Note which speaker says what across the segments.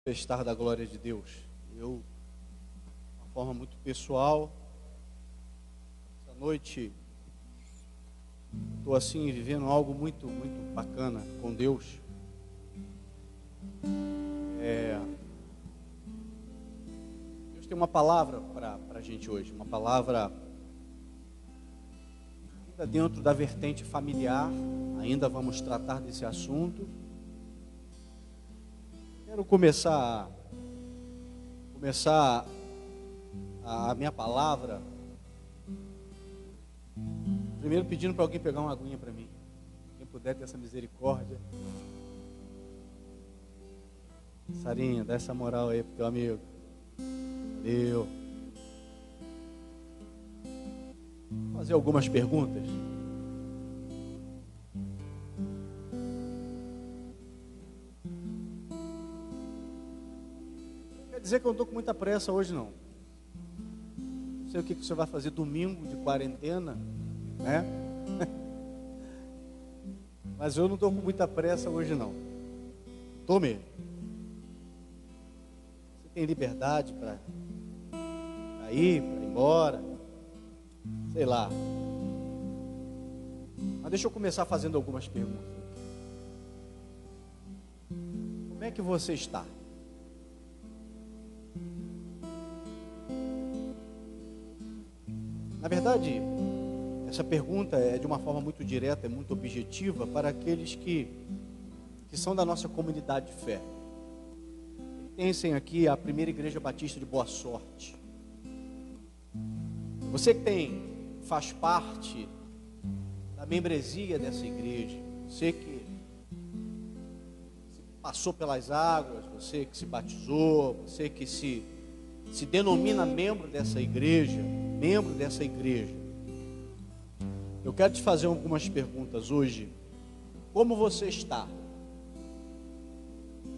Speaker 1: Manifestar da glória de Deus. Eu, de uma forma muito pessoal, essa noite estou assim vivendo algo muito bacana com Deus. Deus tem uma palavra para a gente hoje, uma palavra ainda dentro da vertente familiar. Ainda vamos tratar desse assunto. Quero começar a minha palavra primeiro pedindo para alguém pegar uma aguinha para mim. Quem puder ter essa misericórdia. Sarinha, dá essa moral aí pro teu amigo. Valeu. Vou fazer algumas perguntas. Dizer que eu não estou com muita pressa hoje não. Não sei o que você vai fazer domingo de quarentena, né? Mas eu não estou com muita pressa hoje não. Estou mesmo. Você tem liberdade para ir, para ir embora, sei lá. Mas deixa eu começar fazendo algumas perguntas. Como é que você está? Na verdade, essa pergunta é de uma forma muito direta, é muito objetiva para aqueles que são da nossa comunidade de fé. Pertencem aqui à Primeira Igreja Batista de Boa Sorte. Você que faz parte da membresia dessa igreja, você que passou pelas águas, você que se batizou, você que se denomina membro dessa igreja, eu quero te fazer algumas perguntas hoje. Como você está?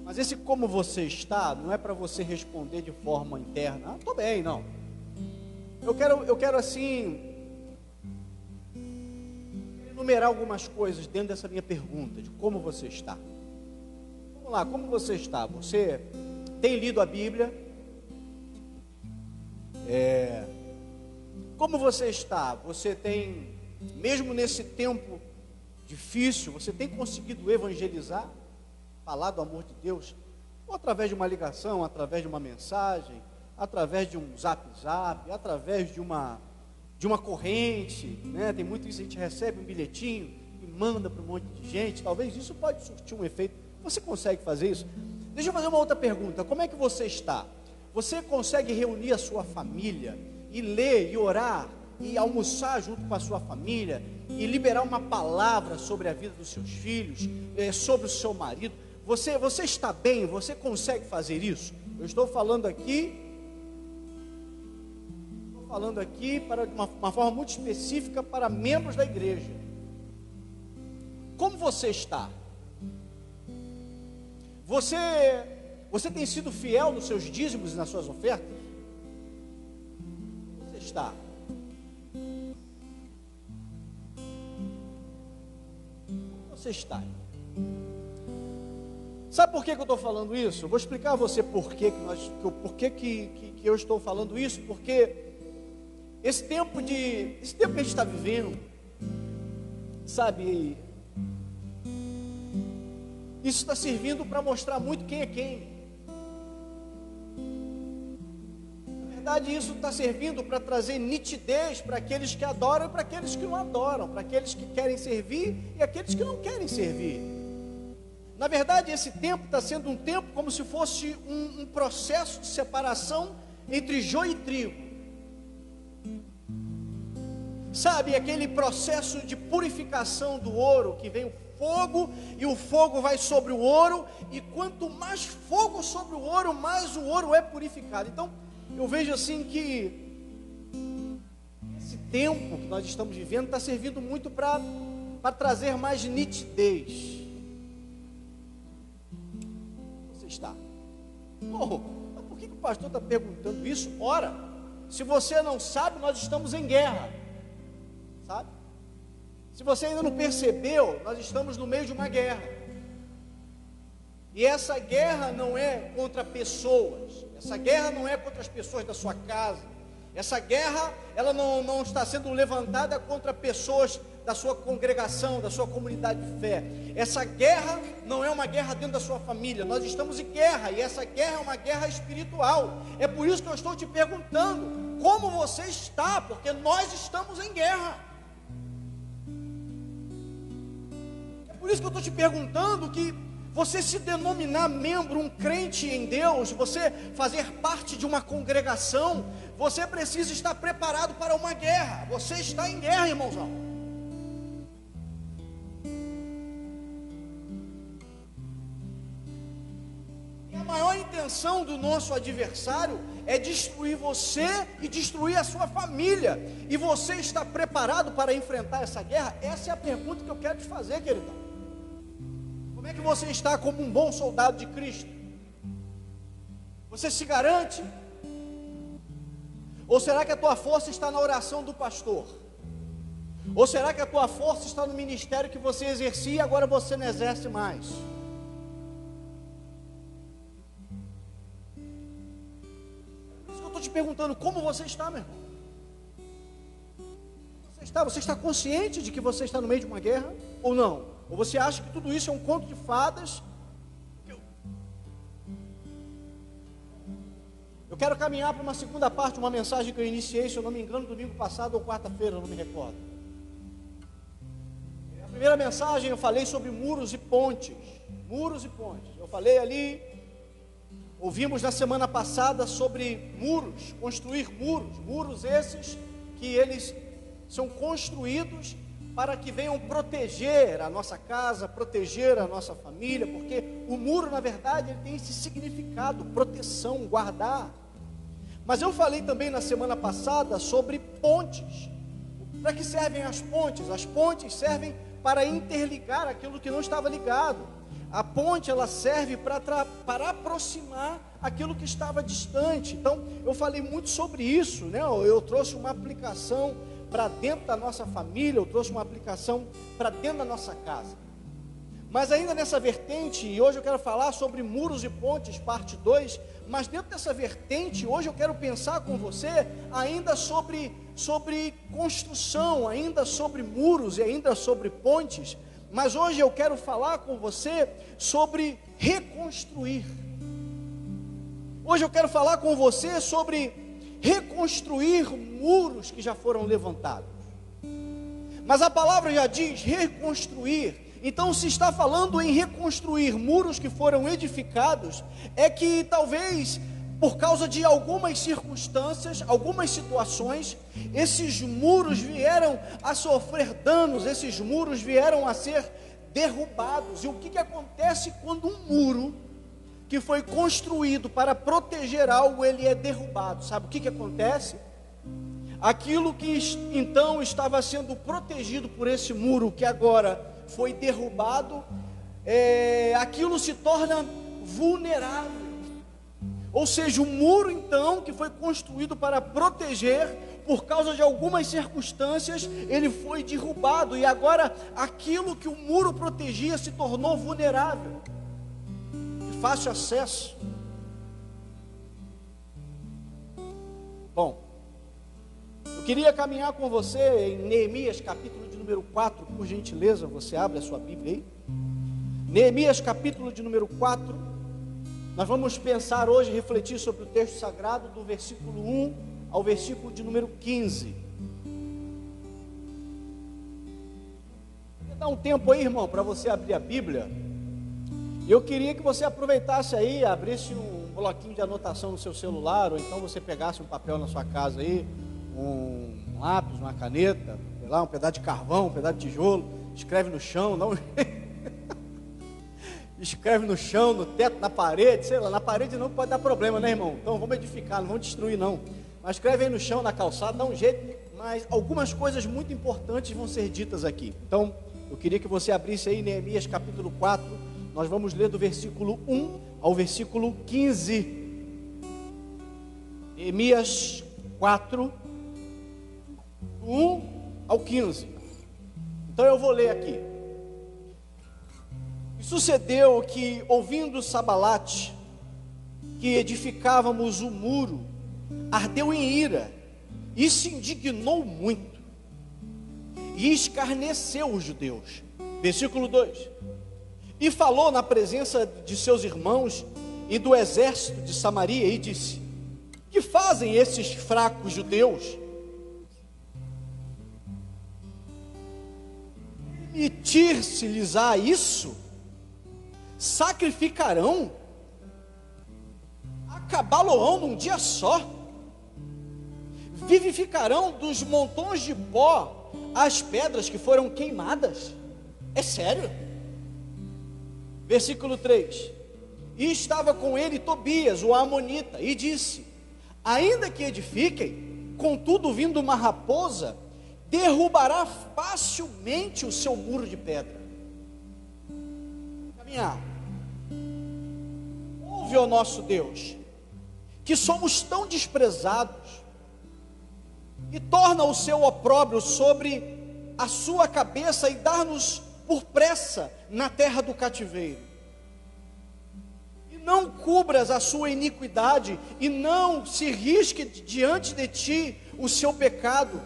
Speaker 1: Mas esse como você está não é para você responder de forma interna. Estou bem, não. Eu quero assim enumerar algumas coisas dentro dessa minha pergunta de como você está. Vamos lá, como você está? Você tem lido a Bíblia? Como você está? Você tem, mesmo nesse tempo difícil, você tem conseguido evangelizar, falar do amor de Deus, ou através de uma ligação, através de uma mensagem, através de um zap, através de uma corrente, né? Tem muito isso, a gente recebe um bilhetinho e manda para um monte de gente, talvez isso pode surtir um efeito. Você consegue fazer isso? Deixa eu fazer uma outra pergunta, como é que você está? Você consegue reunir a sua família e ler, e orar, e almoçar junto com a sua família, e liberar uma palavra sobre a vida dos seus filhos, sobre o seu marido? Você está bem? Você consegue fazer isso? Eu estou falando aqui para uma forma muito específica para membros da igreja. Como você está? Você tem sido fiel nos seus dízimos e nas suas ofertas? Você está? Como você está? Sabe por que eu estou falando isso? Eu vou explicar a você por que eu estou falando isso. Porque esse tempo que a gente está vivendo, sabe, isso está servindo para mostrar muito quem é quem. Na verdade, isso está servindo para trazer nitidez para aqueles que adoram e para aqueles que não adoram, para aqueles que querem servir e aqueles que não querem servir. Na verdade, esse tempo está sendo um tempo como se fosse um processo de separação entre joio e trigo. Sabe, aquele processo de purificação do ouro, que vem o fogo, e o fogo vai sobre o ouro, e quanto mais fogo sobre o ouro, mais o ouro é purificado. Então, eu vejo assim que esse tempo que nós estamos vivendo está servindo muito para trazer mais nitidez. Você está? Mas por que o pastor está perguntando isso? Ora, se você não sabe, nós estamos em guerra. Sabe? Se você ainda não percebeu, nós estamos no meio de uma guerra. E essa guerra não é contra pessoas, essa guerra não é contra as pessoas da sua casa, essa guerra, ela não está sendo levantada contra pessoas da sua congregação, da sua comunidade de fé. Essa guerra não é uma guerra dentro da sua família, nós estamos em guerra, e essa guerra é uma guerra espiritual. É por isso que eu estou te perguntando, como você está, porque nós estamos em guerra. É por isso que eu estou te perguntando que você se denominar membro, um crente em Deus, você fazer parte de uma congregação, você precisa estar preparado para uma guerra. Você está em guerra, irmãozão. E a maior intenção do nosso adversário é destruir você e destruir a sua família. E você está preparado para enfrentar essa guerra? Essa é a pergunta que eu quero te fazer, queridão. Como é que você está como um bom soldado de Cristo? Você se garante? Ou será que a tua força está na oração do pastor? Ou será que a tua força está no ministério que você exercia e agora você não exerce mais? Por isso que eu estou te perguntando, como você está, meu irmão? Você está consciente de que você está no meio de uma guerra ou não? Ou você acha que tudo isso é um conto de fadas? Eu quero caminhar para uma segunda parte, uma mensagem que eu iniciei, se eu não me engano, domingo passado ou quarta-feira, eu não me recordo. A primeira mensagem eu falei sobre muros e pontes. Muros e pontes. Eu falei ali, ouvimos na semana passada sobre muros, construir muros. Muros esses que eles são construídos para que venham proteger a nossa casa, proteger a nossa família, porque o muro, na verdade, ele tem esse significado, proteção, guardar. Mas eu falei também na semana passada sobre pontes. Para que servem as pontes? As pontes servem para interligar aquilo que não estava ligado. A ponte, ela serve para aproximar aquilo que estava distante. Então, eu falei muito sobre isso, né? Eu trouxe uma aplicação para dentro da nossa família, eu trouxe uma aplicação para dentro da nossa casa. Mas ainda nessa vertente, e hoje eu quero falar sobre muros e pontes, parte 2, mas dentro dessa vertente, hoje eu quero pensar com você ainda sobre construção, ainda sobre muros e ainda sobre pontes, mas hoje eu quero falar com você sobre reconstruir. Hoje eu quero falar com você sobre reconstruir muros que já foram levantados. Mas a palavra já diz reconstruir. Então, se está falando em reconstruir muros que foram edificados, é que talvez por causa de algumas circunstâncias, algumas situações, esses muros vieram a sofrer danos, esses muros vieram a ser derrubados. E o que acontece quando um muro que foi construído para proteger algo, ele é derrubado? Sabe o que acontece? Aquilo que então estava sendo protegido por esse muro, que agora foi derrubado, aquilo se torna vulnerável. Ou seja, o muro então, que foi construído para proteger, por causa de algumas circunstâncias, ele foi derrubado, e agora aquilo que o muro protegia se tornou vulnerável, de fácil acesso. Bom, eu queria caminhar com você em Neemias capítulo de número 4, por gentileza, você abre a sua Bíblia aí. Neemias capítulo de número 4, nós vamos pensar hoje, refletir sobre o texto sagrado do versículo 1 ao versículo de número 15. Vou dar um tempo aí, irmão, para você abrir a Bíblia. Eu queria que você aproveitasse aí, abrisse um bloquinho de anotação no seu celular, ou então você pegasse um papel na sua casa aí, um lápis, uma caneta, sei lá, um pedaço de carvão, um pedaço de tijolo, escreve no chão, não escreve no chão, no teto, na parede, sei lá, na parede não pode dar problema, né, irmão? Então vamos edificar, não vamos destruir não, mas escreve aí no chão, na calçada, dá um jeito, mas algumas coisas muito importantes vão ser ditas aqui. Então, eu queria que você abrisse aí Neemias capítulo 4, nós vamos ler do versículo 1 ao versículo 15, Neemias 4, 1 ao 15, então eu vou ler aqui. E sucedeu que, ouvindo Sambalate, que edificávamos o muro, ardeu em ira, e se indignou muito, e escarneceu os judeus. Versículo 2: e falou na presença de seus irmãos e do exército de Samaria, e disse: que fazem esses fracos judeus? Permitir-se-lhes-á isso? Sacrificarão? Acabá-lo-ão num dia só? Vivificarão dos montões de pó as pedras que foram queimadas? É sério? Versículo 3: e estava com ele Tobias, o amonita, e disse: ainda que edifiquem, contudo vindo uma raposa, derrubará facilmente o seu muro de pedra. Caminhar. Ouve, ó nosso Deus, que somos tão desprezados, e torna o seu opróbrio sobre a sua cabeça, e dar-nos por pressa na terra do cativeiro. E não cubras a sua iniquidade, e não se risque diante de ti o seu pecado,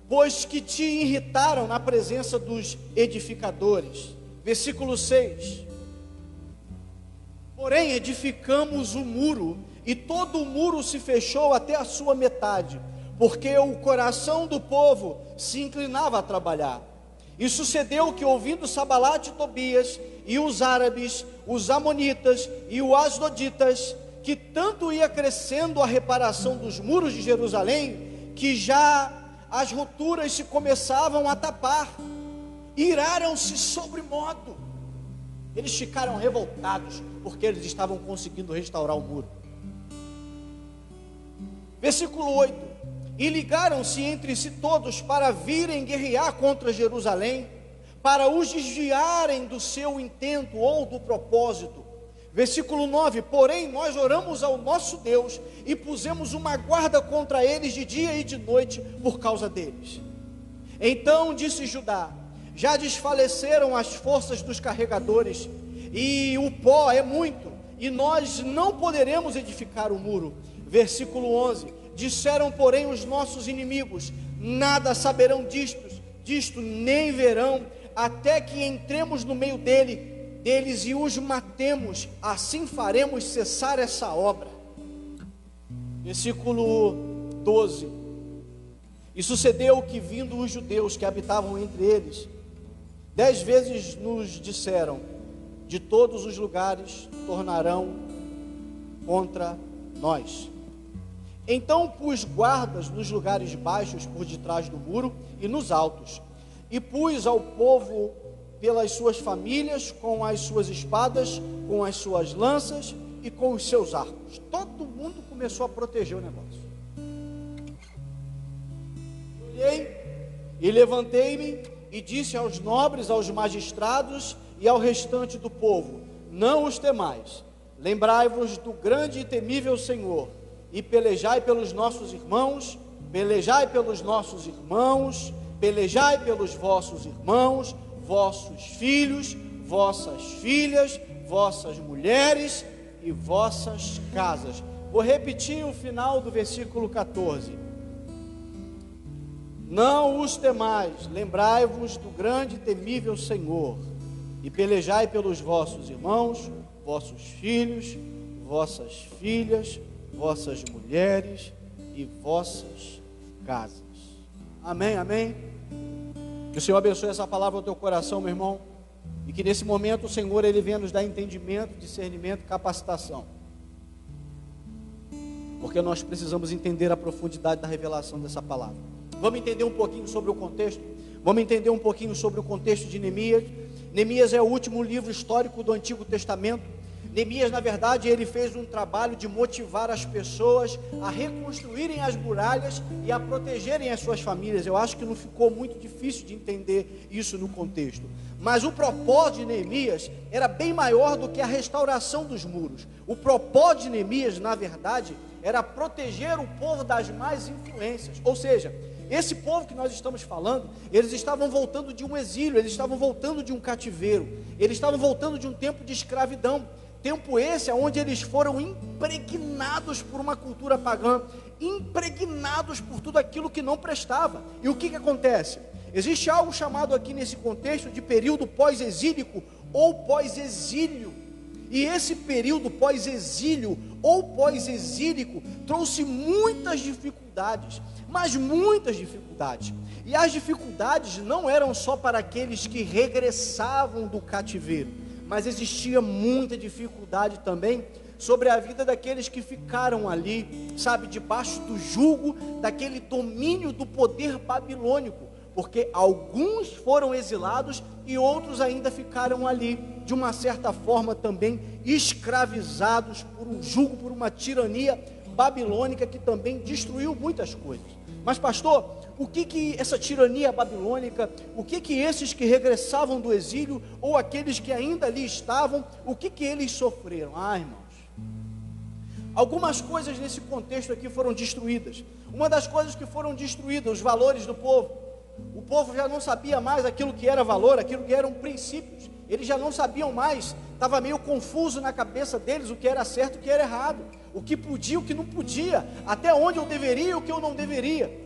Speaker 1: pois que te irritaram na presença dos edificadores. Versículo 6: porém edificamos o muro, e todo o muro se fechou até a sua metade, porque o coração do povo se inclinava a trabalhar. E sucedeu que, ouvindo Sambalate e Tobias, e os árabes, os amonitas e os asdoditas, que tanto ia crescendo a reparação dos muros de Jerusalém, que já as rupturas se começavam a tapar, iraram-se sobremodo. Eles ficaram revoltados, porque eles estavam conseguindo restaurar o muro. Versículo 8: e ligaram-se entre si todos para virem guerrear contra Jerusalém, para os desviarem do seu intento ou do propósito. Versículo 9: porém nós oramos ao nosso Deus, e pusemos uma guarda contra eles de dia e de noite, por causa deles. Então disse Judá: já desfaleceram as forças dos carregadores, e o pó é muito, e nós não poderemos edificar o muro. Versículo 11: disseram, porém, os nossos inimigos: nada saberão disto, nem verão, até que entremos no meio deles e os matemos, assim faremos cessar essa obra. Versículo 12: e sucedeu que, vindo os judeus que habitavam entre eles, 10 vezes nos disseram: de todos os lugares tornarão contra nós. Então pus guardas nos lugares baixos por detrás do muro e nos altos, e pus ao povo pelas suas famílias, com as suas espadas, com as suas lanças e com os seus arcos. Todo mundo começou a proteger o negócio. Olhei e levantei-me e disse aos nobres, aos magistrados e ao restante do povo: não os temais, lembrai-vos do grande e temível Senhor, e pelejai pelos nossos irmãos, pelejai pelos nossos irmãos, pelejai pelos vossos irmãos, vossos filhos, vossas filhas, vossas mulheres e vossas casas. Vou repetir o final do versículo 14. Não os temais, lembrai-vos do grande e temível Senhor, e pelejai pelos vossos irmãos, vossos filhos, vossas filhas, vossas mulheres e vossas casas. Amém, amém. Que o Senhor abençoe essa palavra ao teu coração, meu irmão, e que nesse momento o Senhor, Ele venha nos dar entendimento, discernimento e capacitação, porque nós precisamos entender a profundidade da revelação dessa palavra. Vamos entender um pouquinho sobre o contexto. Vamos entender um pouquinho sobre o contexto de Neemias. Neemias é o último livro histórico do Antigo Testamento. Neemias, na verdade, ele fez um trabalho de motivar as pessoas a reconstruírem as muralhas e a protegerem as suas famílias. Eu acho que não ficou muito difícil de entender isso no contexto. Mas o propósito de Neemias era bem maior do que a restauração dos muros. O propósito de Neemias, na verdade, era proteger o povo das más influências. Ou seja, esse povo que nós estamos falando, eles estavam voltando de um exílio, eles estavam voltando de um cativeiro, eles estavam voltando de um tempo de escravidão, tempo esse onde eles foram impregnados por uma cultura pagã, impregnados por tudo aquilo que não prestava. E o que acontece? Existe algo chamado aqui nesse contexto de período pós-exílico ou pós-exílio. E esse período pós-exílio ou pós-exílico trouxe muitas dificuldades, mas muitas dificuldades. E as dificuldades não eram só para aqueles que regressavam do cativeiro, mas existia muita dificuldade também sobre a vida daqueles que ficaram ali, sabe, debaixo do jugo daquele domínio do poder babilônico, porque alguns foram exilados e outros ainda ficaram ali, de uma certa forma também escravizados por um jugo, por uma tirania babilônica que também destruiu muitas coisas. Mas pastor, o que essa tirania babilônica, o que esses que regressavam do exílio, ou aqueles que ainda ali estavam, o que eles sofreram? Irmãos, algumas coisas nesse contexto aqui foram destruídas. Uma das coisas que foram destruídas, os valores do povo. O povo já não sabia mais aquilo que era valor, aquilo que eram princípios. Eles já não sabiam mais, estava meio confuso na cabeça deles o que era certo e o que era errado, o que podia, o que não podia, até onde eu deveria e o que eu não deveria.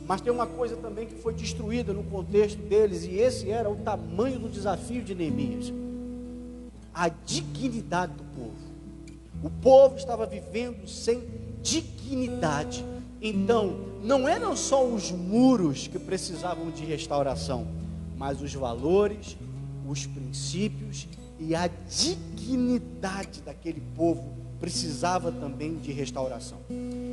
Speaker 1: Mas tem uma coisa também que foi destruída no contexto deles, e esse era o tamanho do desafio de Neemias: a dignidade do povo. O povo estava vivendo sem dignidade. Então, não eram só os muros que precisavam de restauração, mas os valores, os princípios e a dignidade daquele povo precisava também de restauração.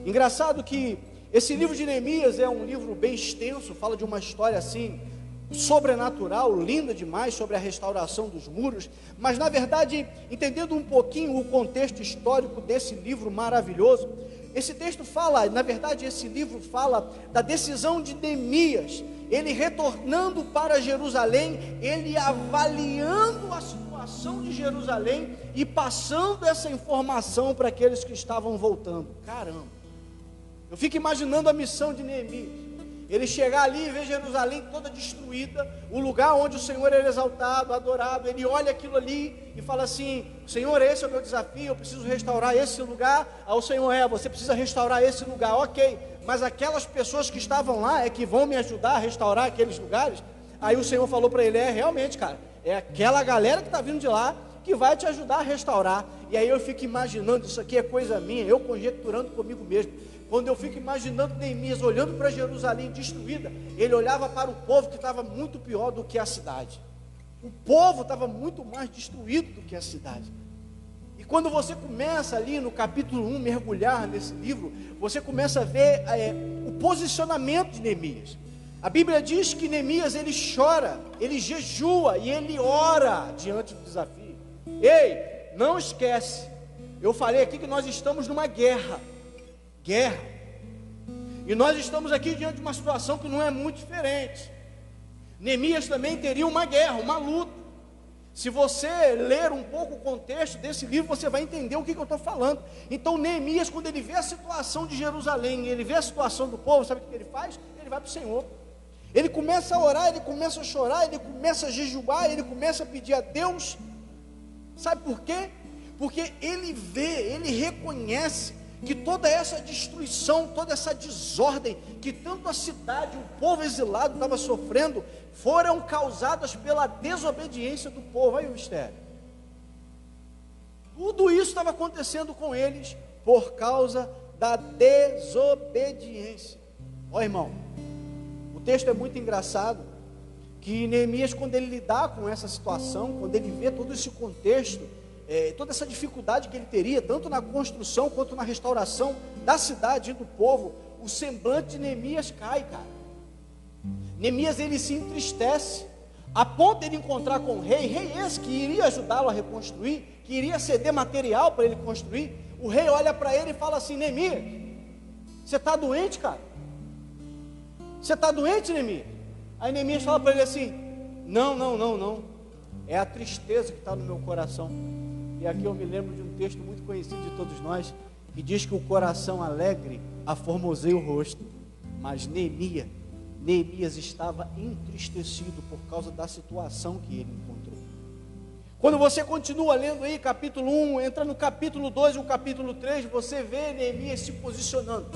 Speaker 1: Engraçado que esse livro de Neemias é um livro bem extenso, fala de uma história assim sobrenatural, linda demais, sobre a restauração dos muros, mas na verdade, entendendo um pouquinho o contexto histórico desse livro maravilhoso, esse texto fala, na verdade esse livro fala da decisão de Neemias, ele retornando para Jerusalém, ele avaliando a situação de Jerusalém e passando essa informação para aqueles que estavam voltando. Caramba, eu fico imaginando a missão de Neemias. Ele chegar ali e ver Jerusalém toda destruída, o lugar onde o Senhor era exaltado, adorado. Ele olha aquilo ali e fala assim: Senhor, esse é o meu desafio, eu preciso restaurar esse lugar. Aí o Senhor, você precisa restaurar esse lugar, ok, mas aquelas pessoas que estavam lá é que vão me ajudar a restaurar aqueles lugares? Aí o Senhor falou para ele: realmente, cara, é aquela galera que está vindo de lá que vai te ajudar a restaurar. E aí eu fico imaginando, isso aqui é coisa minha, eu conjecturando comigo mesmo. Quando eu fico imaginando Neemias olhando para Jerusalém destruída, ele olhava para o povo que estava muito pior do que a cidade. O povo estava muito mais destruído do que a cidade. E quando você começa ali no capítulo 1, mergulhar nesse livro, você começa a ver o posicionamento de Neemias. A Bíblia diz que Neemias, ele chora, ele jejua e ele ora diante do desafio. Ei, não esquece, eu falei aqui que nós estamos numa guerra, e nós estamos aqui diante de uma situação que não é muito diferente. Neemias também teria uma guerra, uma luta. Se você ler um pouco o contexto desse livro, você vai entender o que eu estou falando. Então Neemias, quando ele vê a situação de Jerusalém, ele vê a situação do povo, sabe o que ele faz? Ele vai para o Senhor. Ele começa a orar, ele começa a chorar, ele começa a jejuar, ele começa a pedir a Deus. Sabe por quê? Porque ele vê, ele reconhece que toda essa destruição, toda essa desordem que tanto a cidade, o povo exilado estava sofrendo, foram causadas pela desobediência do povo. Aí o mistério. Tudo isso estava acontecendo com eles por causa da desobediência. Ó irmão, o texto é muito engraçado, que Neemias, quando ele lidar com essa situação, quando ele vê todo esse contexto, toda essa dificuldade que ele teria, tanto na construção quanto na restauração da cidade e do povo, o semblante de Neemias cai, cara. Neemias, ele se entristece, a ponto de ele encontrar com o rei esse que iria ajudá-lo a reconstruir, que iria ceder material para ele construir. O rei olha para ele e fala assim: Neemias, você está doente, cara? Você está doente, Neemias? Aí Neemias fala para ele assim: não, é a tristeza que está no meu coração. E aqui eu me lembro de um texto muito conhecido de todos nós, que diz que o coração alegre aformoseia o rosto. Mas Neemias estava entristecido por causa da situação que ele encontrou. Quando você continua lendo aí capítulo 1, entra no capítulo 2 e o capítulo 3, você vê Neemias se posicionando.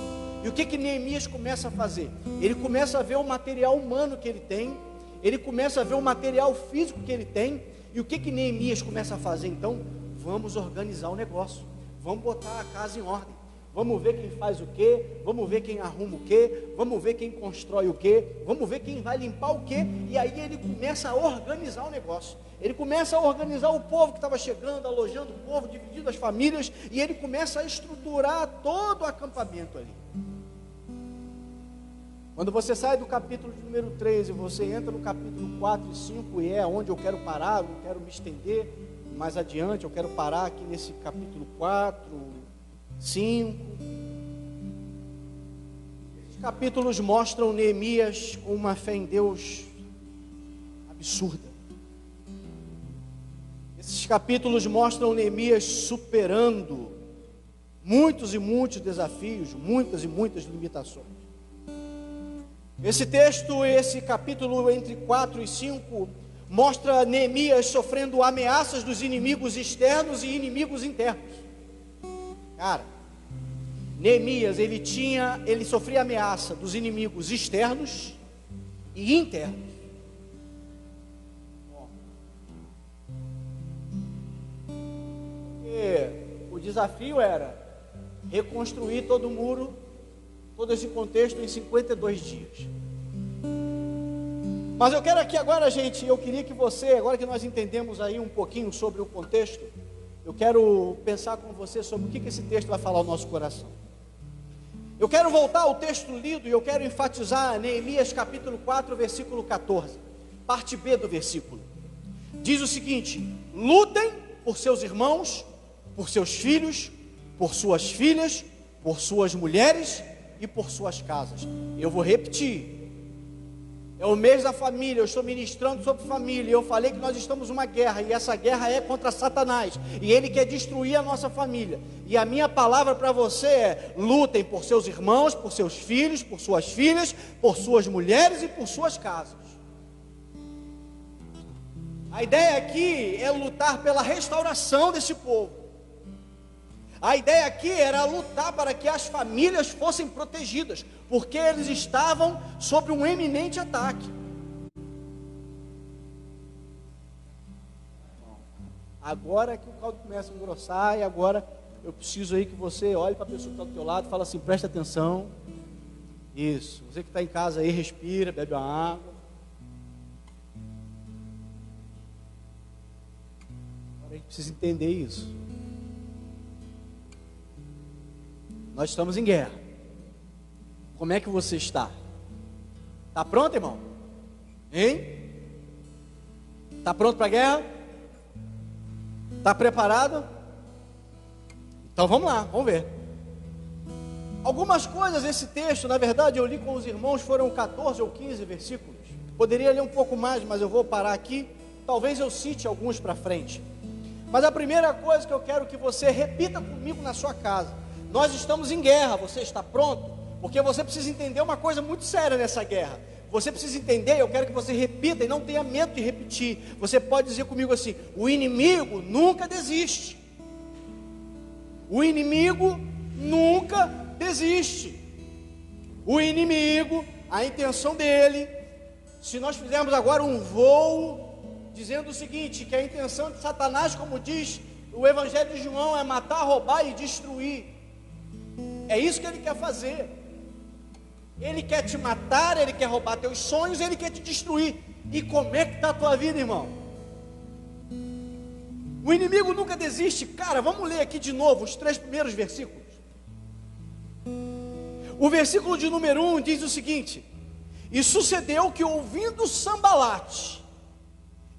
Speaker 1: E o que Neemias começa a fazer? Ele começa a ver o material humano que ele tem, ele começa a ver o material físico que ele tem. E o que Neemias começa a fazer? Então, vamos organizar o negócio, vamos botar a casa em ordem. Vamos ver quem faz o quê, vamos ver quem arruma o quê, vamos ver quem constrói o quê, vamos ver quem vai limpar o quê. E aí ele começa a organizar o negócio. Ele começa a organizar o povo que estava chegando, alojando o povo, dividindo as famílias, e ele começa a estruturar todo o acampamento ali. Quando você sai do capítulo de número 3 e você entra no capítulo 4 e 5, e é onde eu quero parar, não quero me estender mais adiante, eu quero parar aqui nesse capítulo 4, 5. Esses capítulos mostram Neemias com uma fé em Deus absurda. Esses capítulos mostram Neemias superando muitos e muitos desafios, muitas e muitas limitações. Esse texto, esse capítulo entre 4 e 5, mostra Neemias sofrendo ameaças dos inimigos externos e inimigos internos. Cara, Neemias, ele sofria ameaça dos inimigos externos e internos. Porque o desafio era reconstruir todo o muro, todo esse contexto em 52 dias. Mas eu quero aqui agora, gente, eu queria que você, agora que nós entendemos aí um pouquinho sobre o contexto, eu quero pensar com você sobre o que esse texto vai falar ao nosso coração. Eu quero voltar ao texto lido e eu quero enfatizar Neemias capítulo 4, versículo 14, parte B do versículo. Diz o seguinte: lutem por seus irmãos, por seus filhos, por suas filhas, por suas mulheres e por suas casas. Eu vou repetir. É o mês da família, eu estou ministrando sobre família. Eu falei que nós estamos numa guerra, e essa guerra é contra Satanás, e ele quer destruir a nossa família. E a minha palavra para você é: lutem por seus irmãos, por seus filhos, por suas filhas, por suas mulheres e por suas casas. A ideia aqui é lutar pela restauração desse povo. A ideia aqui era lutar para que as famílias fossem protegidas, porque eles estavam sob um eminente ataque. Agora que o caldo começa a engrossar, e agora eu preciso aí que você olhe para a pessoa que está do teu lado e fala assim: presta atenção. Isso, você que está em casa aí, respira, bebe uma água. Agora a gente precisa entender isso. Nós estamos em guerra. Como é que você está? Está pronto, irmão? Hein? Está pronto para a guerra? Está preparado? Então vamos lá, vamos ver. Algumas coisas desse texto, na verdade eu li com os irmãos, foram 14 ou 15 versículos. Poderia ler um pouco mais, mas eu vou parar aqui. Talvez eu cite alguns para frente. Mas a primeira coisa que eu quero que você repita comigo na sua casa: nós estamos em guerra, você está pronto? Porque você precisa entender uma coisa muito séria nessa guerra. Você precisa entender, eu quero que você repita e não tenha medo de repetir. Você pode dizer comigo assim: o inimigo nunca desiste. O inimigo nunca desiste. O inimigo, a intenção dele, se nós fizermos agora um voo, dizendo o seguinte, que a intenção de Satanás, como diz o Evangelho de João, é matar, roubar e destruir. É isso que ele quer fazer. Ele quer te matar, ele quer roubar teus sonhos, ele quer te destruir. E como é que está a tua vida, irmão? O inimigo nunca desiste. Cara, vamos ler aqui de novo os 3 primeiros versículos. O versículo de número 1 diz o seguinte: e sucedeu que, ouvindo Sambalate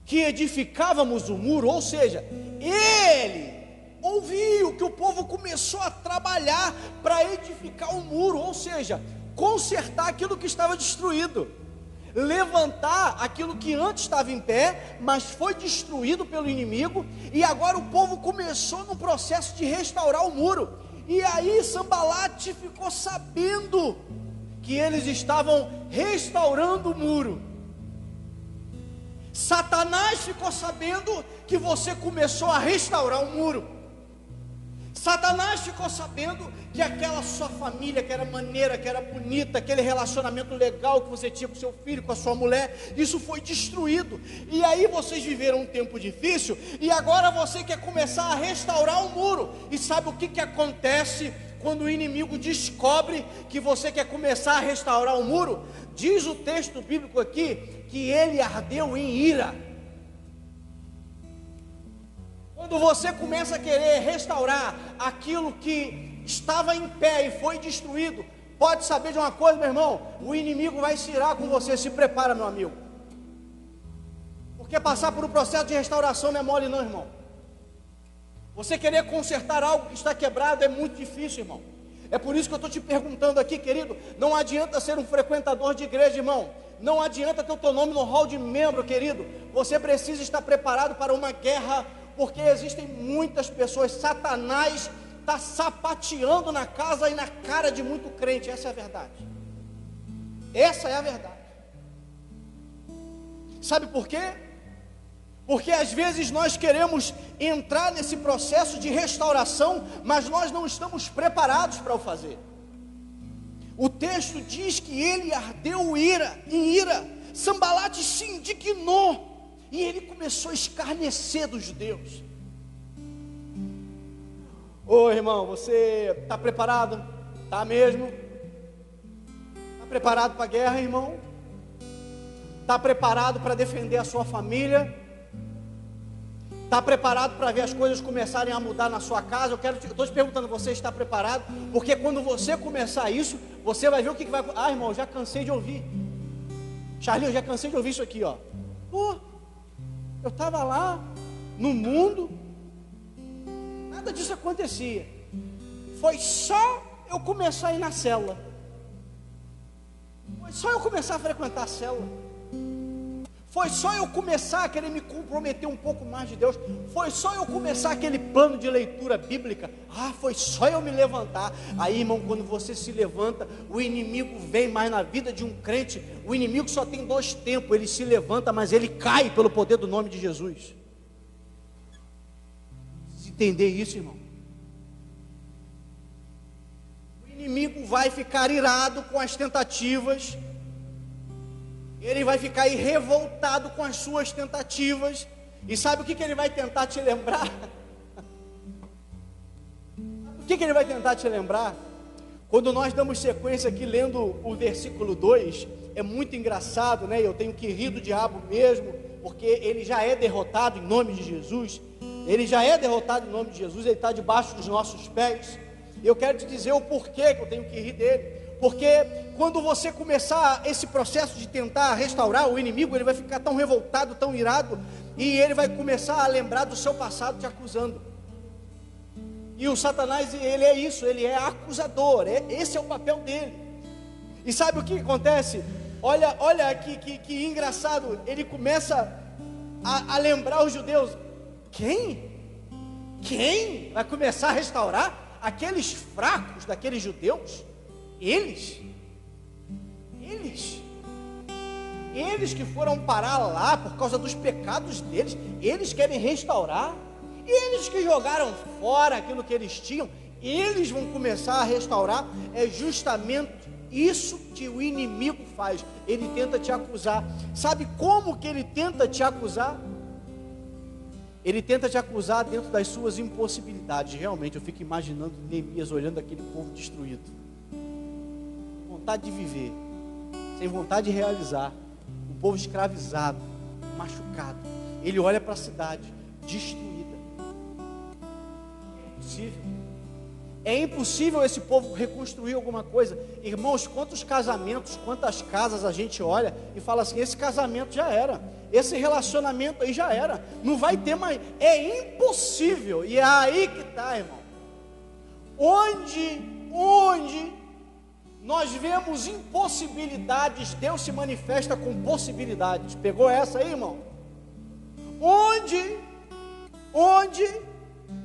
Speaker 1: que edificávamos o muro, ou seja, ele ouviu que o povo começou a trabalhar para edificar o muro, ou seja, consertar aquilo que estava destruído, levantar aquilo que antes estava em pé, mas foi destruído pelo inimigo, e agora o povo começou no processo de restaurar o muro. E aí Sambalate ficou sabendo que eles estavam restaurando o muro. Satanás ficou sabendo que você começou a restaurar o muro. Satanás ficou sabendo que aquela sua família, que era maneira, que era bonita, aquele relacionamento legal que você tinha com seu filho, com a sua mulher, isso foi destruído. E aí vocês viveram um tempo difícil, e agora você quer começar a restaurar o muro. E sabe o que acontece quando o inimigo descobre que você quer começar a restaurar o muro? Diz o texto bíblico aqui, que ele ardeu em ira. Quando você começa a querer restaurar aquilo que estava em pé e foi destruído, pode saber de uma coisa, meu irmão, o inimigo vai se irar com você. Se prepara, meu amigo, porque passar por um processo de restauração não é mole não, irmão. Você querer consertar algo que está quebrado é muito difícil, irmão. É por isso que eu estou te perguntando aqui, querido. Não adianta ser um frequentador de igreja, irmão. Não adianta ter o teu nome no hall de membro, querido. Você precisa estar preparado para uma guerra, porque existem muitas pessoas. Satanás está sapateando na casa e na cara de muito crente. Essa é a verdade. Essa é a verdade. Sabe por quê? Porque às vezes nós queremos entrar nesse processo de restauração, mas nós não estamos preparados para o fazer. O texto diz que ele ardeu em ira. Sambalate se indignou e ele começou a escarnecer dos judeus. Ô irmão, você está preparado? Está mesmo? Está preparado para a guerra, irmão? Está preparado para defender a sua família? Está preparado para ver as coisas começarem a mudar na sua casa? Eu estou te perguntando, você está preparado? Porque quando você começar isso, você vai ver o que vai... Ah, irmão, já cansei de ouvir. Charlinho, eu já cansei de ouvir isso aqui, ó. Pô, eu estava lá, no mundo, nada disso acontecia. Foi só eu começar a ir na célula. Foi só eu começar a frequentar a célula. Foi só eu começar a querer me comprometer um pouco mais de Deus. Foi só eu começar aquele plano de leitura bíblica. Ah, foi só eu me levantar. Aí, irmão, quando você se levanta, o inimigo vem mais na vida de um crente. O inimigo só tem dois tempos. Ele se levanta, mas ele cai pelo poder do nome de Jesus. Se entender isso, irmão, o inimigo vai ficar irado com as tentativas. Ele vai ficar aí revoltado com as suas tentativas. E sabe o que ele vai tentar te lembrar? O que ele vai tentar te lembrar? Quando nós damos sequência aqui lendo o versículo 2, é muito engraçado, né? Eu tenho que rir do diabo mesmo, porque ele já é derrotado em nome de Jesus. Ele já é derrotado em nome de Jesus, ele está debaixo dos nossos pés. Eu quero te dizer o porquê que eu tenho que rir dele. Porque quando você começar esse processo de tentar restaurar o inimigo, ele vai ficar tão revoltado, tão irado, e ele vai começar a lembrar do seu passado te acusando. E o Satanás, ele é isso, ele é acusador, esse é o papel dele. E sabe o que acontece? Olha que engraçado, ele começa a lembrar os judeus. Quem vai começar a restaurar aqueles fracos daqueles judeus? Eles que foram parar lá por causa dos pecados deles, eles querem restaurar, eles que jogaram fora aquilo que eles tinham, eles vão começar a restaurar. É justamente isso que o inimigo faz, ele tenta te acusar. Sabe como que ele tenta te acusar? Ele tenta te acusar dentro das suas impossibilidades. Realmente, eu fico imaginando Neemias olhando aquele povo destruído, vontade de viver, sem vontade de realizar, um povo escravizado, machucado. Ele olha para a cidade destruída. É impossível esse povo reconstruir alguma coisa. Irmãos, quantos casamentos, quantas casas a gente olha e fala assim: esse casamento já era, esse relacionamento aí já era, não vai ter mais, é impossível. E é aí que está, irmão, onde nós vemos impossibilidades, Deus se manifesta com possibilidades. Pegou essa aí, irmão? Onde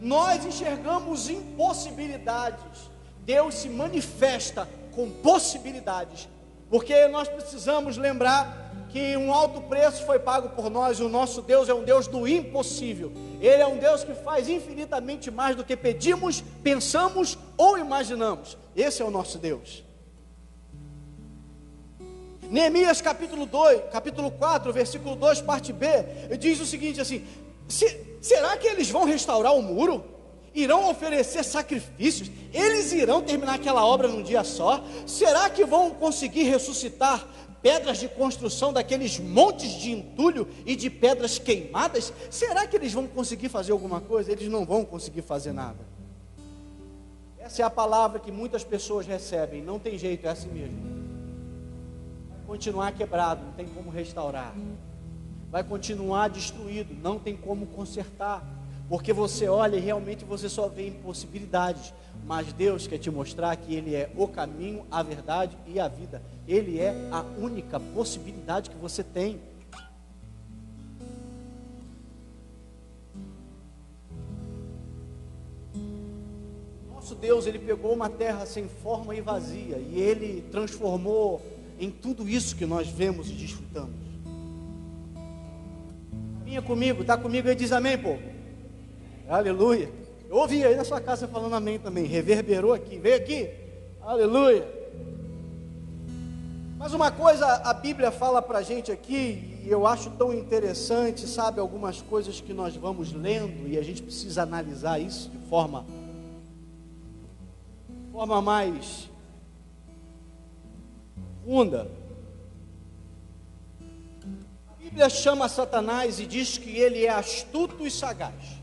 Speaker 1: nós enxergamos impossibilidades, Deus se manifesta com possibilidades, porque nós precisamos lembrar que um alto preço foi pago por nós. O nosso Deus é um Deus do impossível. Ele é um Deus que faz infinitamente mais do que pedimos, pensamos ou imaginamos. Esse é o nosso Deus. Neemias capítulo 4, versículo 2, parte B, diz o seguinte assim: será que eles vão restaurar o muro? Irão oferecer sacrifícios? Eles irão terminar aquela obra num dia só? Será que vão conseguir ressuscitar pedras de construção daqueles montes de entulho e de pedras queimadas? Será que eles vão conseguir fazer alguma coisa? Eles não vão conseguir fazer nada. Essa é a palavra que muitas pessoas recebem. Não tem jeito, é assim mesmo. Vai continuar quebrado, não tem como restaurar. Vai continuar destruído, não tem como consertar. Porque você olha e realmente você só vê impossibilidades. Mas Deus quer te mostrar que Ele é o caminho, a verdade e a vida. Ele é a única possibilidade que você tem. Nosso Deus, Ele pegou uma terra sem forma e vazia, e Ele transformou em tudo isso que nós vemos e desfrutamos. Vinha comigo, está comigo aí, diz amém, pô. Aleluia. Eu ouvi aí na sua casa falando amém também, reverberou aqui, veio aqui, aleluia. Mas uma coisa a Bíblia fala para a gente aqui, e eu acho tão interessante, sabe, algumas coisas que nós vamos lendo, e a gente precisa analisar isso de forma mais profunda. A Bíblia chama Satanás e diz que ele é astuto e sagaz.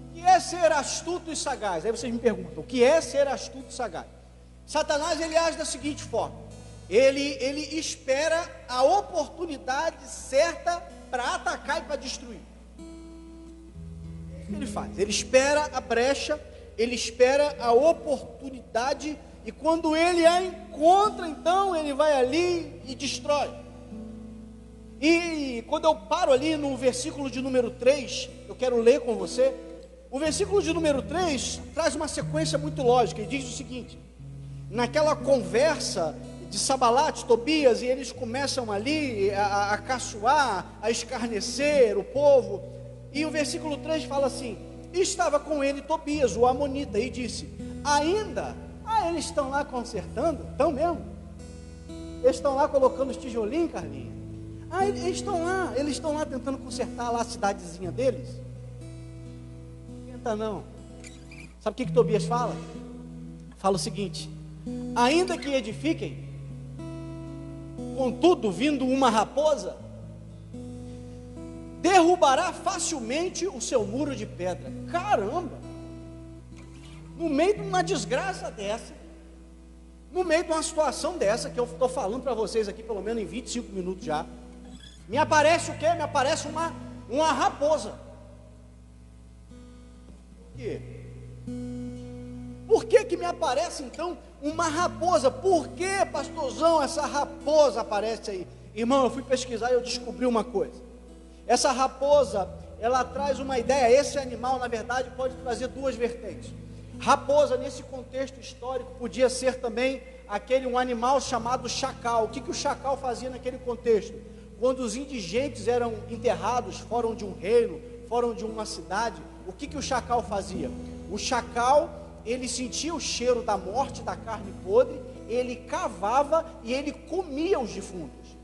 Speaker 1: O que é ser astuto e sagaz? Aí vocês me perguntam, o que é ser astuto e sagaz? Satanás, ele age da seguinte forma: ele espera a oportunidade certa para atacar e para destruir. É isso que ele faz. Ele espera a brecha, ele espera a oportunidade, e quando ele a encontra, então ele vai ali e destrói. E quando eu paro ali no versículo de número 3, eu quero ler com você. O versículo de número 3 traz uma sequência muito lógica, e diz o seguinte: naquela conversa de Sanbalate, Tobias, e eles começam ali a caçoar, a escarnecer o povo, e o versículo 3 fala assim: estava com ele Tobias, o amonita, e disse: eles estão lá consertando? Estão mesmo? Eles estão lá colocando os tijolinhos, Carlinhos? Eles estão lá tentando consertar lá a cidadezinha deles? Não. Sabe o que Tobias fala? Fala o seguinte: ainda que edifiquem, contudo, vindo uma raposa, derrubará facilmente o seu muro de pedra. Caramba! No meio de uma desgraça dessa, no meio de uma situação dessa, que eu estou falando para vocês aqui, pelo menos em 25 minutos já, me aparece o quê? Me aparece uma raposa. Por que me aparece então uma raposa? Por que, pastorzão, essa raposa aparece aí? Irmão, eu fui pesquisar e eu descobri uma coisa. Essa raposa, ela traz uma ideia. Esse animal, na verdade, pode trazer duas vertentes. Raposa, nesse contexto histórico, podia ser também um animal chamado chacal. O que o chacal fazia naquele contexto? Quando os indigentes eram enterrados fora de um reino, fora de uma cidade, o que o chacal fazia? O chacal, ele sentia o cheiro da morte, da carne podre, ele cavava e ele comia os defuntos.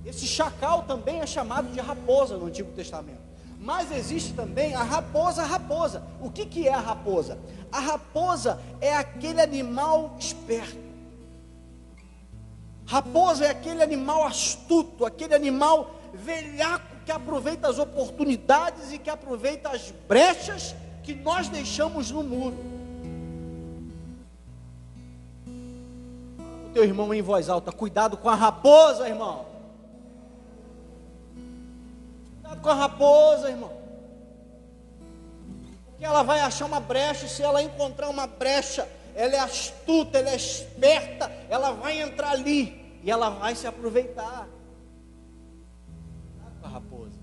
Speaker 1: Esse chacal também é chamado de raposa no Antigo Testamento. Mas existe também a raposa. O que é a raposa? A raposa é aquele animal esperto. Raposa é aquele animal astuto, aquele animal velhaco, que aproveita as oportunidades e que aproveita as brechas que nós deixamos no muro. O teu irmão em voz alta: cuidado com a raposa, irmão. Cuidado com a raposa, irmão. Porque ela vai achar uma brecha, e se ela encontrar uma brecha, ela é astuta, ela é esperta, ela vai entrar ali e ela vai se aproveitar. Raposa.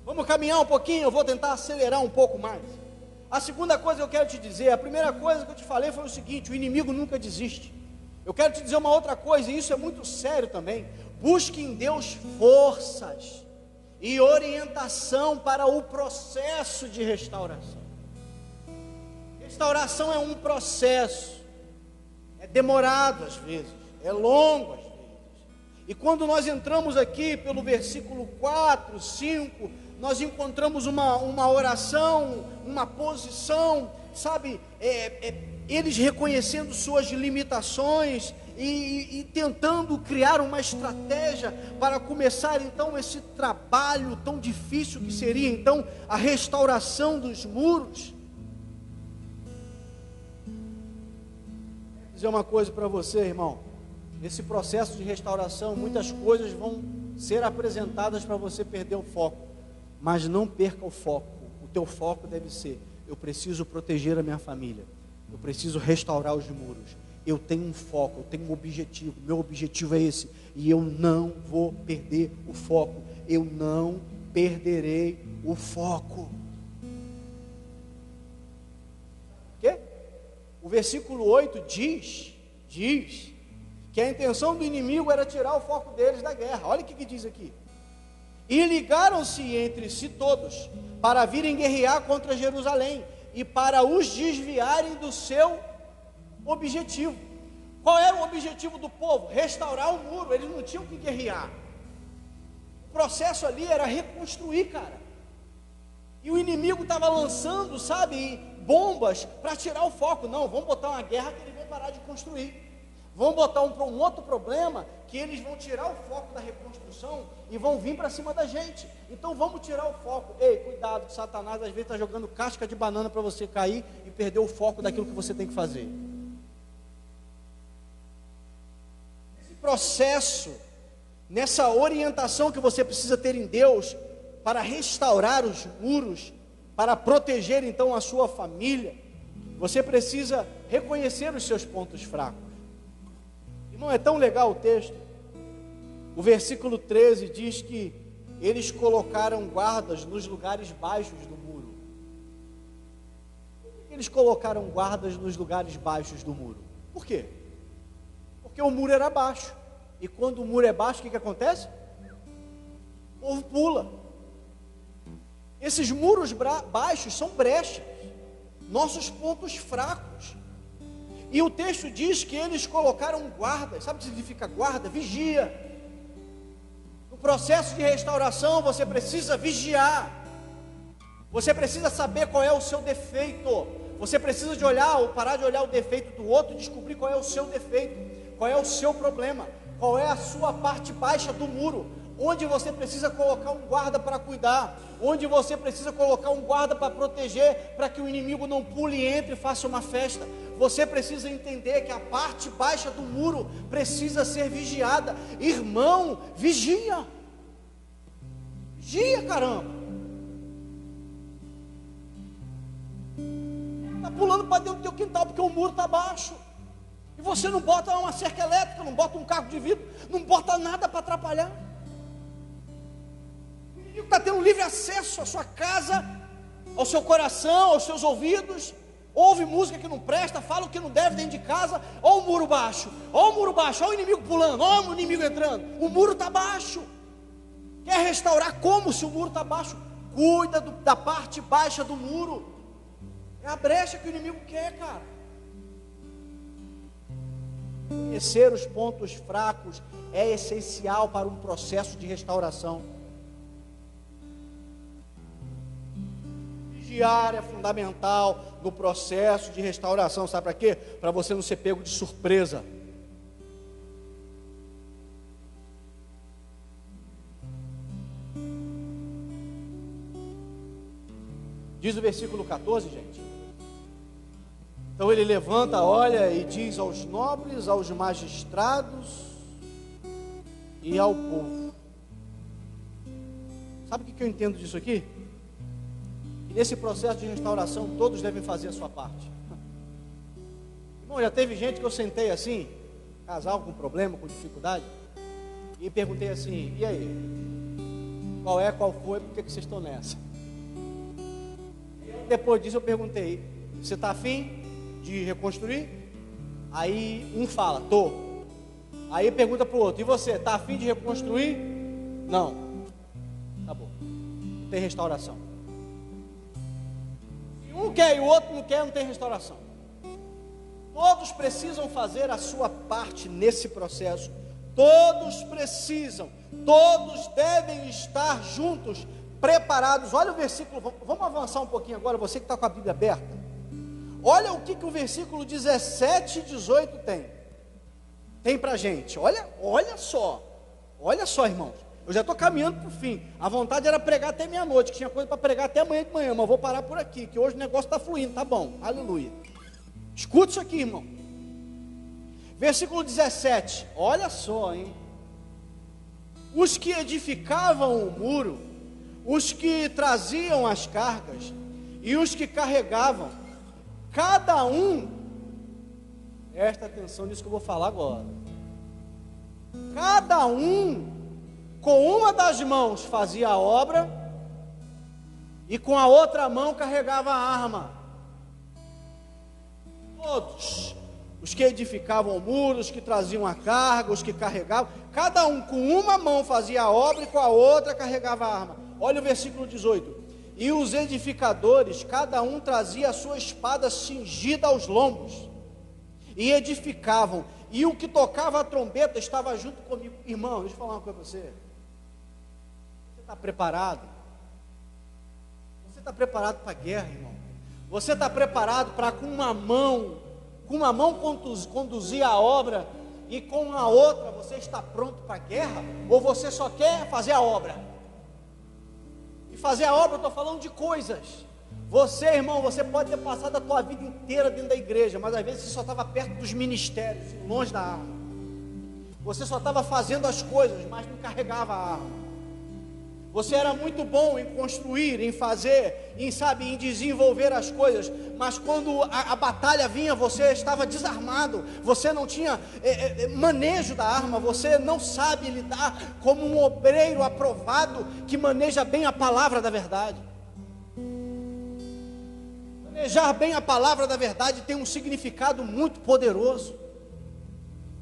Speaker 1: Vamos caminhar um pouquinho, eu vou tentar acelerar um pouco mais. A segunda coisa que eu quero te dizer, a primeira coisa que eu te falei foi o seguinte: o inimigo nunca desiste. Eu quero te dizer uma outra coisa, e isso é muito sério também. Busque em Deus forças e orientação para o processo de restauração. Restauração é um processo, é demorado às vezes, é longo às vezes. E quando nós entramos aqui pelo versículo 4, 5, nós encontramos uma oração, uma posição, sabe, eles reconhecendo suas limitações e tentando criar uma estratégia para começar então esse trabalho tão difícil que seria então a restauração dos muros. Vou dizer uma coisa para você, irmão: nesse processo de restauração, muitas coisas vão ser apresentadas para você perder o foco, mas não perca o foco. O teu foco deve ser: eu preciso proteger a minha família, eu preciso restaurar os muros, eu tenho um foco, eu tenho um objetivo, meu objetivo é esse, e eu não vou perder o foco, eu não perderei o foco. O quê? O versículo 8 diz que a intenção do inimigo era tirar o foco deles da guerra. Olha o que diz aqui: e ligaram-se entre si todos para virem guerrear contra Jerusalém e para os desviarem do seu objetivo. Qual era o objetivo do povo? Restaurar o muro. Eles não tinham que guerrear. O processo ali era reconstruir, cara. E o inimigo estava lançando, sabe, bombas para tirar o foco. Não, vamos botar uma guerra que eles vão parar de construir. Vão botar um outro problema, que eles vão tirar o foco da reconstrução e vão vir para cima da gente. Então vamos tirar o foco. Ei, cuidado, que Satanás às vezes está jogando casca de banana para você cair e perder o foco daquilo que você tem que fazer. Esse processo, nessa orientação que você precisa ter em Deus para restaurar os muros, para proteger então a sua família, você precisa reconhecer os seus pontos fracos. Não é tão legal o texto. O versículo 13 diz que eles colocaram guardas nos lugares baixos do muro. Por que eles colocaram guardas nos lugares baixos do muro? Por quê? Porque o muro era baixo. E quando o muro é baixo, o que acontece? O povo pula. Esses muros baixos são brechas, nossos pontos fracos. E o texto diz que eles colocaram guardas. Sabe o que significa guarda? Vigia. No processo de restauração você precisa vigiar. Você precisa saber qual é o seu defeito. Você precisa de olhar, ou parar de olhar o defeito do outro e descobrir qual é o seu defeito, qual é o seu problema, qual é a sua parte baixa do muro, onde você precisa colocar um guarda para cuidar, onde você precisa colocar um guarda para proteger, para que o inimigo não pule e entre e faça uma festa. Você precisa entender que a parte baixa do muro precisa ser vigiada. Irmão, vigia. Vigia, caramba. Está pulando para dentro do teu quintal porque o muro está baixo. E você não bota uma cerca elétrica, não bota um carro de vidro, não bota nada para atrapalhar. O inimigo está tendo livre acesso à sua casa, ao seu coração, aos seus ouvidos. Ouve música que não presta, fala o que não deve dentro de casa. Olha o muro baixo, olha o muro baixo, olha o inimigo pulando, olha o inimigo entrando. O muro está baixo. Quer restaurar como se o muro está baixo? Cuida da parte baixa do muro. É a brecha que o inimigo quer, cara. Conhecer os pontos fracos é essencial para um processo de restauração. Vigiar é fundamental no processo de restauração. Sabe para quê? Para você não ser pego de surpresa. Diz o versículo 14, gente. Então ele levanta, olha e diz aos nobres, aos magistrados e ao povo. Sabe o que eu entendo disso aqui? E nesse processo de restauração, todos devem fazer a sua parte. Irmão, já teve gente que eu sentei assim, casal com problema, com dificuldade, e perguntei assim: e aí? Qual foi, por que vocês estão nessa? depois disso eu perguntei: você está afim de reconstruir? Aí um fala: tô. Aí pergunta para o outro: e você, está afim de reconstruir? Não. Acabou. Não tem restauração. Se um quer e o outro não quer, não tem restauração. Todos precisam fazer a sua parte nesse processo. Todos precisam. Todos devem estar juntos, preparados. Olha o versículo, vamos avançar um pouquinho agora, você que está com a Bíblia aberta. Olha o que o versículo 17 e 18 tem para a gente. Olha só, irmãos. Eu já estou caminhando para o fim. A vontade era pregar até meia-noite, que tinha coisa para pregar até amanhã de manhã, mas eu vou parar por aqui, que hoje o negócio está fluindo, tá bom, aleluia. Escute isso aqui, irmão. Versículo 17, olha só, hein? Os que edificavam o muro, os que traziam as cargas e os que carregavam, cada um, presta atenção nisso que eu vou falar agora, cada um com uma das mãos fazia a obra e com a outra mão carregava a arma. Todos, os que edificavam o muro, os que traziam a carga, os que carregavam, cada um com uma mão fazia a obra e com a outra carregava a arma. Olha o versículo 18: e os edificadores, cada um trazia a sua espada cingida aos lombos, e edificavam, e o que tocava a trombeta estava junto comigo. Irmão, deixa eu falar uma coisa para você. Você está preparado? Você está preparado para a guerra, irmão? Você está preparado para com uma mão conduzir a obra e com a outra você está pronto para a guerra? Ou você só quer fazer a obra? E fazer a obra, eu estou falando de coisas. Você, irmão, você pode ter passado a tua vida inteira dentro da igreja, mas às vezes você só estava perto dos ministérios, longe da arma. Você só estava fazendo as coisas, mas não carregava a arma. Você era muito bom em construir, em fazer, em desenvolver as coisas, mas quando a batalha vinha, você estava desarmado, você não tinha manejo da arma, você não sabe lidar como um obreiro aprovado que maneja bem a palavra da verdade. Manejar bem a palavra da verdade tem um significado muito poderoso,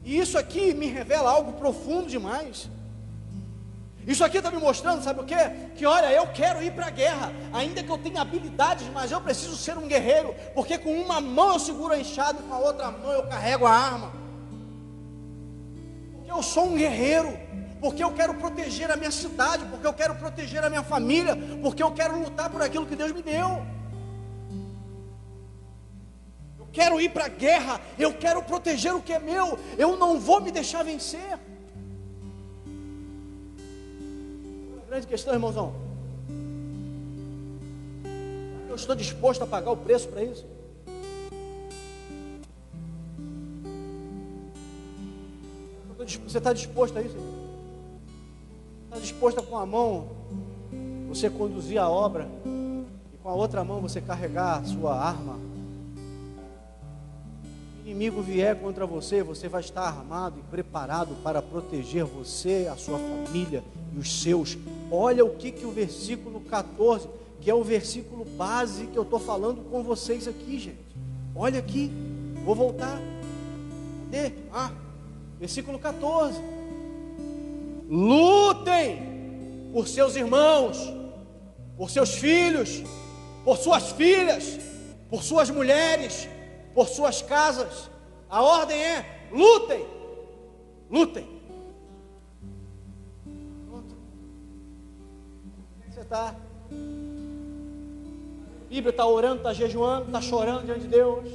Speaker 1: e isso aqui me revela algo profundo demais. Isso aqui está me mostrando, sabe o quê? Que olha, eu quero ir para a guerra, ainda que eu tenha habilidades, mas eu preciso ser um guerreiro, porque com uma mão eu seguro a enxada e com a outra mão eu carrego a arma. Porque eu sou um guerreiro, porque eu quero proteger a minha cidade, porque eu quero proteger a minha família, porque eu quero lutar por aquilo que Deus me deu. Eu quero ir para a guerra, eu quero proteger o que é meu, eu não vou me deixar vencer. Grande questão, irmãozão. Eu estou disposto a pagar o preço para isso? Você está disposto a isso? Está disposto a, com a mão você conduzir a obra e com a outra mão você carregar a sua arma? Se o inimigo vier contra você, você vai estar armado e preparado para proteger você, a sua família e os seus. Olha o que o versículo 14, que é o versículo base que eu estou falando com vocês aqui, gente. Olha aqui, vou voltar. Cadê? Versículo 14. Lutem por seus irmãos, por seus filhos, por suas filhas, por suas mulheres, por suas casas. A ordem é: lutem, lutem. Está, a Bíblia está orando, está jejuando, está chorando diante de Deus,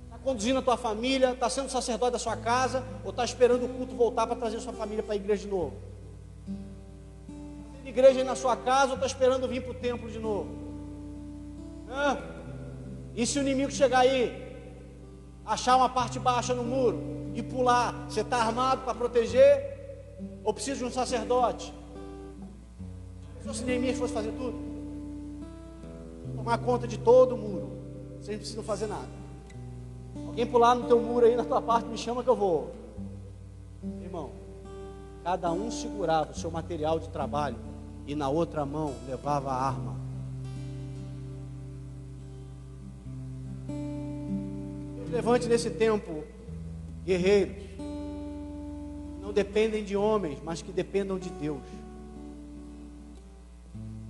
Speaker 1: está conduzindo a tua família, está sendo sacerdote da sua casa, ou está esperando o culto voltar para trazer a sua família para a igreja de novo? Está tendo igreja aí na sua casa, ou está esperando vir para o templo de novo? E se o inimigo chegar aí, achar uma parte baixa no muro e pular, você está armado para proteger, ou precisa de um sacerdote? Se Neemias fosse fazer tudo, tomar conta de todo o muro, vocês não precisam fazer nada. Alguém pular no teu muro aí, na tua parte, me chama que eu vou. Irmão, cada um segurava o seu material de trabalho e na outra mão levava a arma. Levante nesse tempo guerreiros que não dependem de homens, mas que dependam de Deus.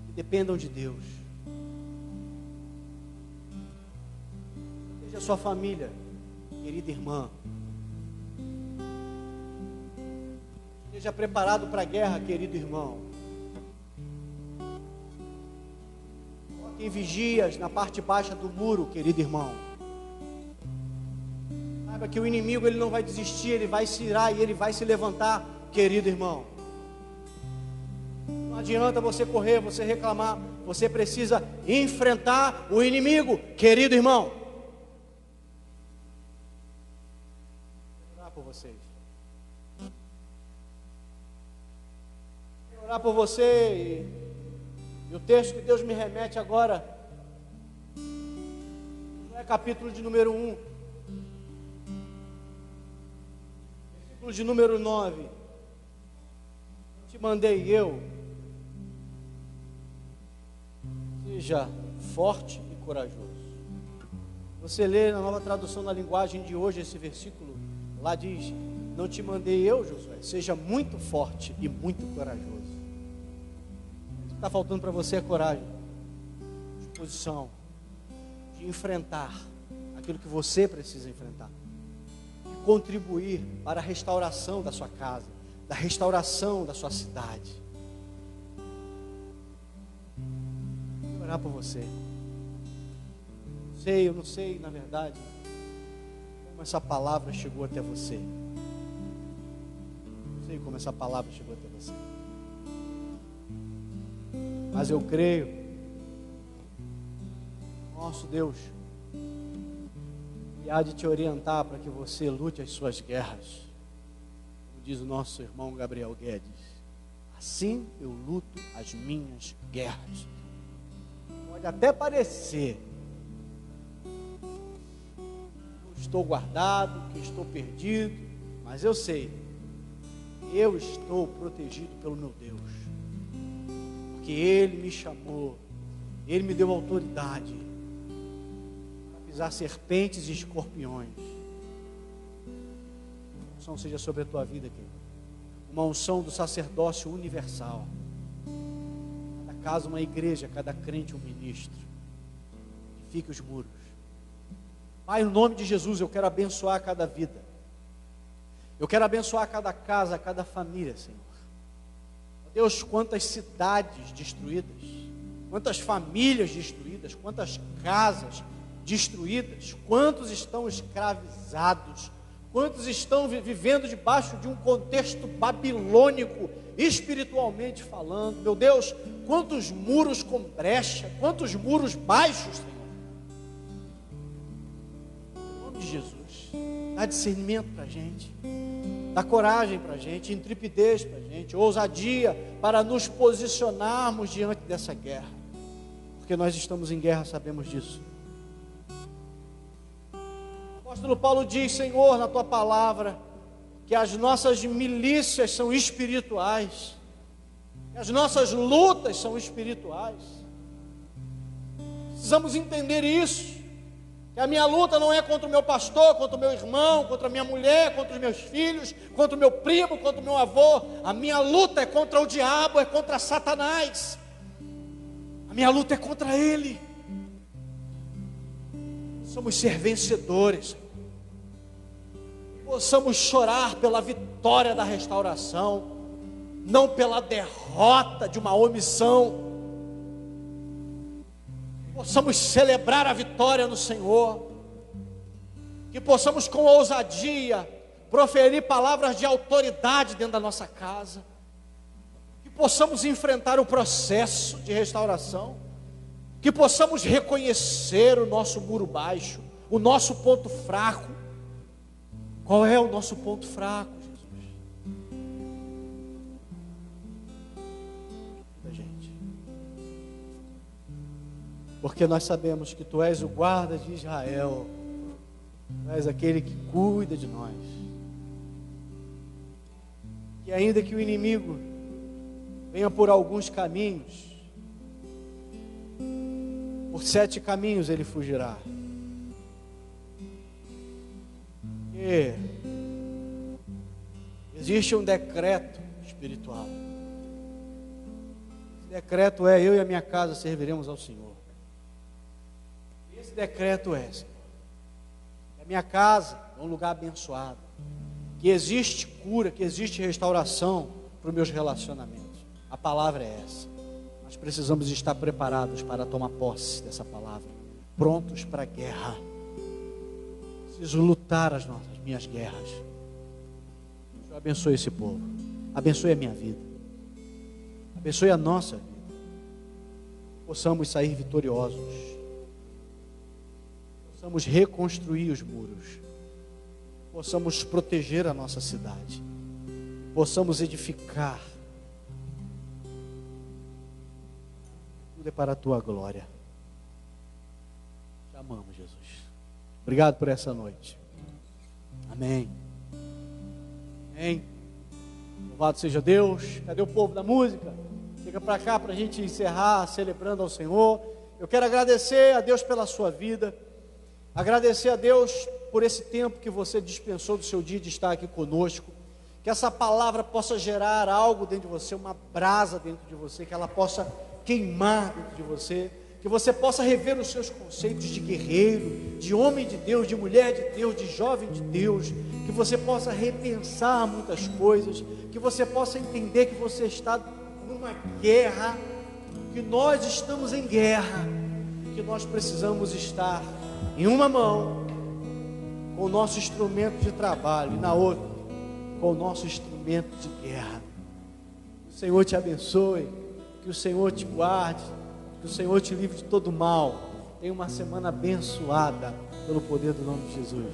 Speaker 1: Que dependam de Deus. Seja a sua família, querida irmã. Esteja preparado para a guerra, querido irmão. Coloquem vigias na parte baixa do muro, querido irmão. Saiba que o inimigo ele não vai desistir, ele vai se irar e ele vai se levantar, querido irmão. Não adianta você correr, você reclamar, você precisa enfrentar o inimigo, querido irmão. Vou orar por vocês. Vou orar por você e o texto que Deus me remete agora é capítulo de número 1, versículo de número 9. Te mandei eu, seja forte e corajoso. Você lê na Nova Tradução da Linguagem de hoje esse versículo, lá diz: não te mandei eu, Josué, seja muito forte e muito corajoso. O que está faltando para você é coragem, disposição de enfrentar aquilo que você precisa enfrentar, de contribuir para a restauração da sua casa, da restauração da sua cidade. Vou orar por você. Eu não sei, na verdade, como essa palavra chegou até você. Não sei como essa palavra chegou até você. Mas eu creio, nosso Deus, e há de te orientar para que você lute as suas guerras. Como diz o nosso irmão Gabriel Guedes: assim eu luto as minhas guerras. Pode até parecer que estou guardado, que estou perdido, mas eu sei, eu estou protegido pelo meu Deus, porque Ele me chamou, Ele me deu autoridade para pisar serpentes e escorpiões. A unção seja sobre a tua vida, querido, uma unção do sacerdócio universal. Cada casa uma igreja, cada crente um ministro. Edifique os muros. Pai, no nome de Jesus, eu quero abençoar cada vida. Eu quero abençoar cada casa, cada família, Senhor. Deus, quantas cidades destruídas, quantas famílias destruídas, quantas casas destruídas, quantos estão escravizados, quantos estão vivendo debaixo de um contexto babilônico, espiritualmente falando. Meu Deus, quantos muros com brecha, quantos muros baixos, Senhor. Em nome de Jesus, dá discernimento para a gente, dá coragem para a gente, intrepidez para a gente, ousadia para nos posicionarmos diante dessa guerra, porque nós estamos em guerra, sabemos disso. O apóstolo Paulo diz: Senhor, na tua palavra, que as nossas milícias são espirituais, que as nossas lutas são espirituais. Precisamos entender isso, que a minha luta não é contra o meu pastor, contra o meu irmão, contra a minha mulher, contra os meus filhos, contra o meu primo, contra o meu avô. A minha luta é contra o diabo, é contra Satanás. A minha luta é contra ele. Somos ser vencedores, possamos chorar pela vitória da restauração, não pela derrota de uma omissão. Possamos celebrar a vitória no Senhor, que possamos com ousadia proferir palavras de autoridade dentro da nossa casa, que possamos enfrentar o processo de restauração, que possamos reconhecer o nosso muro baixo, o nosso ponto fraco. Qual é o nosso ponto fraco, Jesus? Da gente. Porque nós sabemos que Tu és o guarda de Israel, Tu és aquele que cuida de nós. E ainda que o inimigo venha por alguns caminhos, por 7 caminhos ele fugirá. E existe um decreto espiritual. Esse decreto é: eu e a minha casa serviremos ao Senhor. Esse decreto é, Senhor, que a minha casa é um lugar abençoado, que existe cura, que existe restauração para os meus relacionamentos. A palavra é essa. Nós precisamos estar preparados para tomar posse dessa palavra, prontos para a guerra. Preciso lutar as minhas guerras. Senhor, abençoe esse povo, abençoe a minha vida, abençoe a nossa vida. Possamos sair vitoriosos, possamos reconstruir os muros, possamos proteger a nossa cidade, possamos edificar. Tudo é para a tua glória. Te amamos, Jesus. Obrigado por essa noite. Amém. Amém. Louvado seja Deus. Cadê o povo da música? Chega para cá para a gente encerrar celebrando ao Senhor. Eu quero agradecer a Deus pela sua vida. Agradecer a Deus por esse tempo que você dispensou do seu dia de estar aqui conosco. Que essa palavra possa gerar algo dentro de você, uma brasa dentro de você, que ela possa queimar dentro de você, que você possa rever os seus conceitos de guerreiro, de homem de Deus, de mulher de Deus, de jovem de Deus, que você possa repensar muitas coisas, que você possa entender que você está numa guerra, que nós estamos em guerra, que nós precisamos estar em uma mão com o nosso instrumento de trabalho e na outra com o nosso instrumento de guerra. Que o Senhor te abençoe, que o Senhor te guarde, que o Senhor te livre de todo mal. Tenha uma semana abençoada pelo poder do nome de Jesus.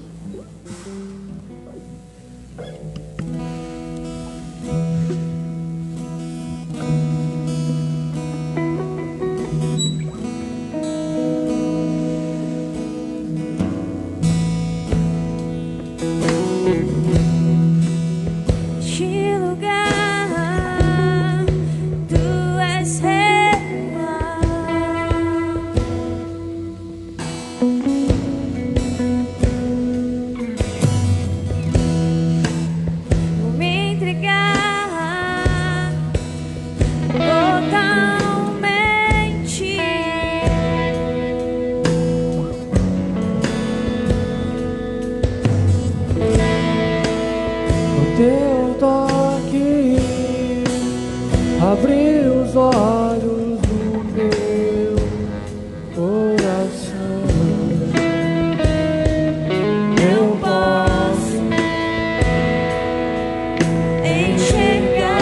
Speaker 2: Teu toque abriu os olhos do meu coração. Eu posso enxergar.